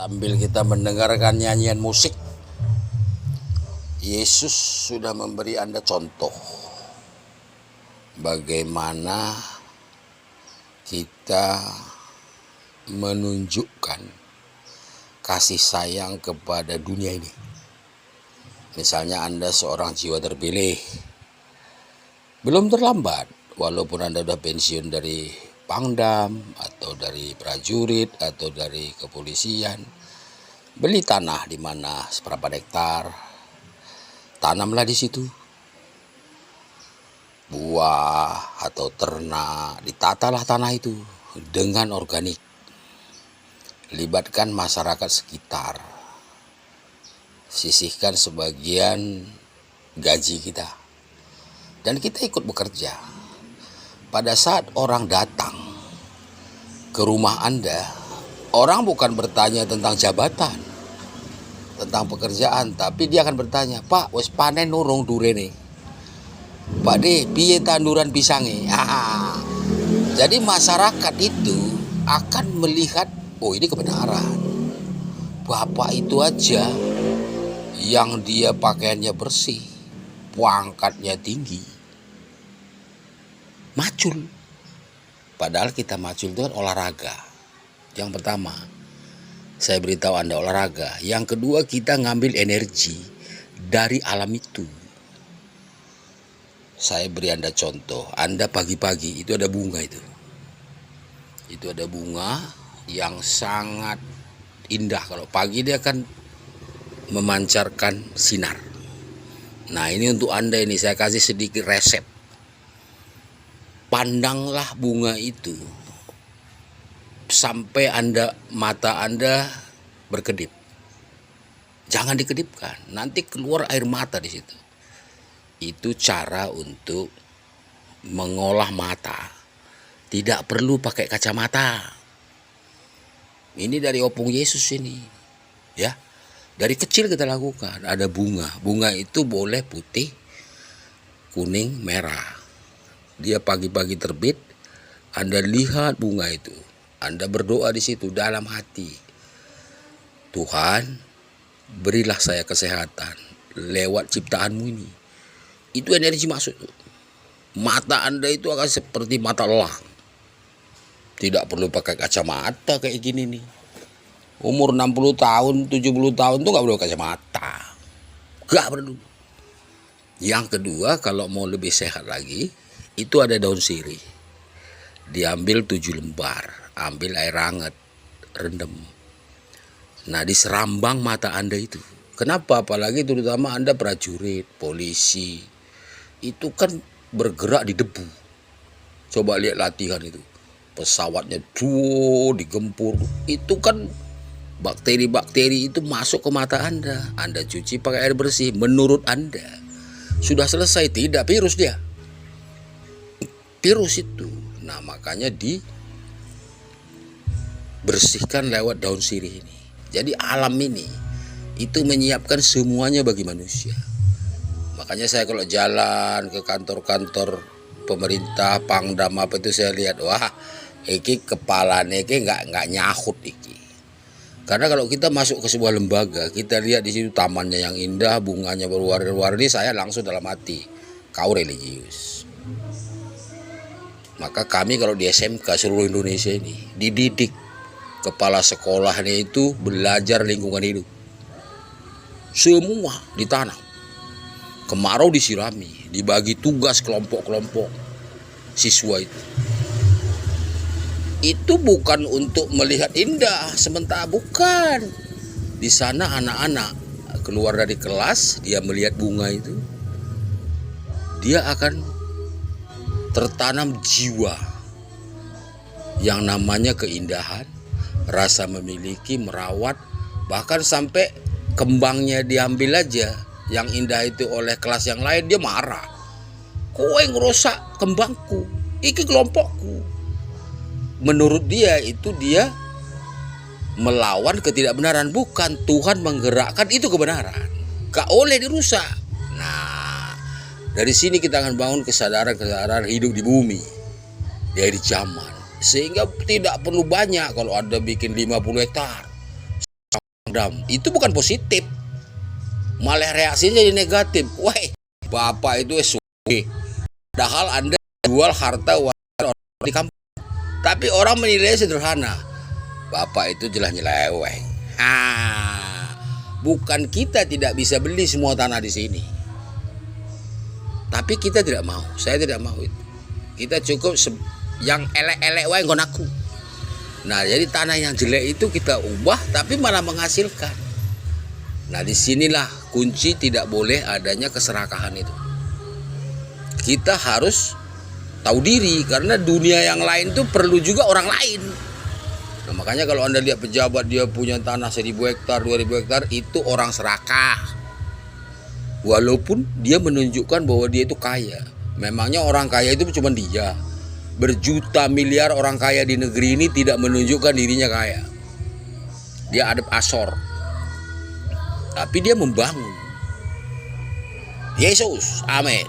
Sambil kita mendengarkan nyanyian musik, Yesus sudah memberi Anda contoh bagaimana kita menunjukkan kasih sayang kepada dunia ini. Misalnya Anda seorang jiwa terpilih, belum terlambat walaupun Anda sudah pensiun dari Pangdam atau dari prajurit atau dari kepolisian. Beli tanah di mana seberapa hektar, tanamlah di situ buah atau ternak, ditatalah tanah itu dengan organik. Libatkan masyarakat sekitar, sisihkan sebagian gaji kita, dan kita ikut bekerja. Pada saat orang datang ke rumah Anda, orang bukan bertanya tentang jabatan, tentang pekerjaan, tapi dia akan bertanya, "Pak, wis panen nurung durene? Pak de, piye tanduran pisange?" Jadi masyarakat itu akan melihat, oh ini kebenaran. Bapak itu aja yang dia pakaiannya bersih, pangkatnya tinggi, macul. Padahal kita macul itu kan olahraga. Yang pertama, saya beritahu Anda olahraga. Yang kedua, kita ngambil energi dari alam itu. Saya beri Anda contoh. Anda pagi-pagi itu ada bunga itu. Itu ada bunga yang sangat indah. Kalau pagi dia akan memancarkan sinar. Nah, ini untuk Anda ini saya kasih sedikit resep. Pandanglah bunga itu sampai mata Anda berkedip. Jangan dikedipkan, nanti keluar air mata di situ. Itu cara untuk mengolah mata. Tidak perlu pakai kacamata. Ini dari opung Yesus ini, ya. Dari kecil kita lakukan. Ada bunga. Bunga itu boleh putih, kuning, merah. Dia pagi-pagi terbit, Anda lihat bunga itu. Anda berdoa di situ dalam hati. Tuhan, berilah saya kesehatan lewat ciptaanmu ini. Itu energi masuk. Mata Anda itu akan seperti mata elang. Tidak perlu pakai kacamata kayak gini nih. Umur 60 tahun, 70 tahun tuh gak perlu kacamata. Gak perlu. Yang kedua, kalau mau lebih sehat lagi, itu ada daun sirih. Diambil 7 lembar, ambil air hangat, rendam. Nah, diserambang mata Anda itu. Kenapa? Apalagi terutama Anda prajurit, polisi. Itu kan bergerak di debu. Coba lihat latihan itu. Pesawatnya digempur. Itu kan bakteri-bakteri itu masuk ke mata Anda. Anda cuci pakai air bersih. Menurut Anda sudah selesai? Tidak, virus dia. Virus itu. Nah, makanya dibersihkan lewat daun sirih ini. Jadi alam ini itu menyiapkan semuanya bagi manusia. Makanya saya kalau jalan ke kantor-kantor pemerintah, Pangdam apa itu, saya lihat, wah, iki kepalanya iki nggak nyahut iki. Karena kalau kita masuk ke sebuah lembaga, kita lihat di situ tamannya yang indah, bunganya berwarna-warni, saya langsung dalam hati, kau religius. Maka kami kalau di SMK seluruh Indonesia ini dididik, kepala sekolahnya itu belajar lingkungan hidup. Semua ditanam. Kemarau disirami, dibagi tugas kelompok-kelompok siswa itu. Itu bukan untuk melihat indah sementara, bukan. Di sana anak-anak keluar dari kelas, dia melihat bunga itu, dia akan tertanam jiwa yang namanya keindahan, rasa memiliki, merawat, bahkan sampai kembangnya diambil aja yang indah itu oleh kelas yang lain, dia marah. Kowe ngerusak kembangku, iki kelompokku. Menurut dia itu dia melawan ketidakbenaran. Bukan, Tuhan menggerakkan itu kebenaran, gak oleh dirusak. Nah, dari sini kita akan bangun kesadaran hidup di bumi, dari zaman. Sehingga tidak perlu banyak. Kalau Anda bikin 50 hektar, itu bukan positif, malah reaksinya jadi negatif. Wah, bapak itu suwe, padahal Anda jual harta orang di kampung. Tapi orang menilai sederhana, bapak itu jelas nyeleweng. Bukan kita tidak bisa beli semua tanah di sini, tapi kita tidak mau. Saya tidak mau itu. Kita cukup yang elek-elek wae nggon aku. Nah, jadi tanah yang jelek itu kita ubah tapi malah menghasilkan. Nah, disinilah kunci tidak boleh adanya keserakahan itu. Kita harus tahu diri, karena dunia yang lain tuh perlu juga orang lain. Nah, makanya kalau Anda lihat pejabat dia punya tanah 1000 hektar, 2000 hektar, itu orang serakah. Walaupun dia menunjukkan bahwa dia itu kaya. Memangnya orang kaya itu cuma dia. Berjuta miliar orang kaya di negeri ini tidak menunjukkan dirinya kaya. Dia adep asor, tapi dia membangun. Yesus, amin.